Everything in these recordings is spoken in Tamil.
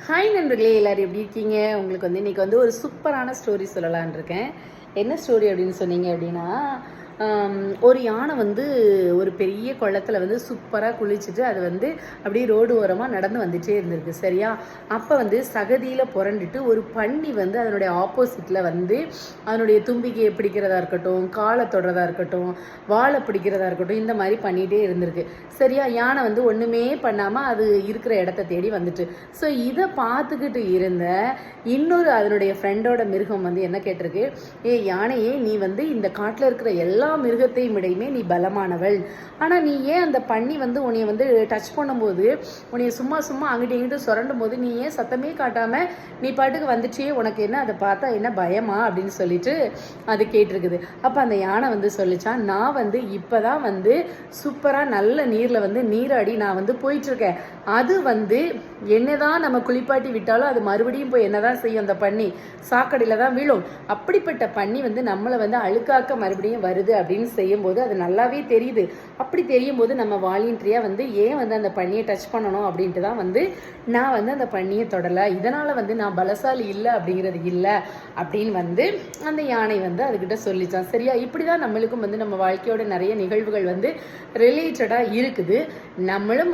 ஹாய் நண்பர்களே, எல்லாரும் எப்படி இருக்கீங்க? உங்களுக்கு இன்னைக்கு ஒரு சூப்பரான ஸ்டோரி சொல்லலான் இருக்கேன். என்ன ஸ்டோரி அப்படின்னு சொன்னீங்க அப்படின்னா, ஒரு யானை ஒரு பெரிய குளத்துல சூப்பராக குளிச்சுட்டு அது அப்படியே ரோடு ஓரமாக நடந்து வந்துட்டே இருந்திருக்கு. சரியா? அப்போ சகதியில் புரண்டுட்டு ஒரு பன்னி அதனுடைய ஆப்போசிட்டில் அதனுடைய தும்பிக்கையை பிடிக்கிறதா இருக்கட்டும், காலை தொடுறதா இருக்கட்டும், வாழை பிடிக்கிறதா இருக்கட்டும், இந்த மாதிரி பண்ணிகிட்டே இருந்திருக்கு. சரியா? யானை ஒன்றுமே பண்ணாமல் அது இருக்கிற இடத்த தேடி வந்துட்டு. ஸோ இதை பார்த்துக்கிட்டு இருந்த இன்னொரு அதனுடைய ஃப்ரெண்டோட மிருகம் என்ன கேட்டிருக்கு, யானையே, நீ இந்த காட்டில் இருக்கிற எல்லா மிருகத்தையும் விடையுமே நீ பலமானவள். ஆனால் நீ ஏன் அந்த பண்ணி உன்னைய டச் பண்ணும்போது உன்னைய சும்மா சும்மா அங்கிட்டு இங்கிட்டு சுரண்டும் போது நீ ஏன் சத்தமே காட்டாமல் நீ பாட்டுக்கு வந்துட்டே, உனக்கு என்ன அதை பார்த்தா என்ன பயமா அப்படின்னு சொல்லிட்டு அது கேட்டிருக்குது. அப்போ அந்த யானை சொல்லிச்சான், நான் இப்போ தான் சூப்பராக நல்ல நீரில் நீராடி நான் போயிட்டுருக்கேன். அது என்னதான் நம்ம குளிப்பாட்டி விட்டாலும் அது மறுபடியும் போய் என்னதான் செய்யும், அந்த பண்ணி சாக்கடையில் தான் விழும். அப்படிப்பட்ட பண்ணி நம்மளை அழுக்காக்க மறுபடியும் வருது அப்படின்னு செய்யும்போது அது நல்லாவே தெரியுது. அப்படி தெரியும் போது நம்ம வாலண்டியராக ஏன் அந்த பண்ணியை டச் பண்ணணும் அப்படின்ட்டு தான் நான் அந்த பண்ணியை தொடலை. இதனால் நான் பலசாலி இல்லை அப்படிங்கிறது இல்லை அப்படின்னு அந்த யானை அதுக்கிட்ட சொல்லிச்சான். சரியா? இப்படி தான் நம்மளுக்கும் நம்ம வாழ்க்கையோட நிறைய நிகழ்வுகள் ரிலேட்டடாக இருக்குது. நம்மளும்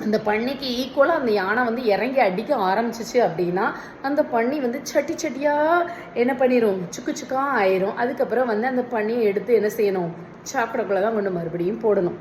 அந்த பண்ணிக்கு ஈக்குவலாக அந்த யானை இறங்கி அடிக்க ஆரம்பிச்சிச்சு அப்படின்னா அந்த பண்ணி சட்டி சட்டியாக என்ன பண்ணிடும், சுக்கு சுக்கா ஆயிரும். அதுக்கப்புறம் அந்த பண்ணியை எடுத்து என்ன செய்யணும், சாக்கடைக்குள்ளே தான் கொண்டு மறுபடியும் போடணும்.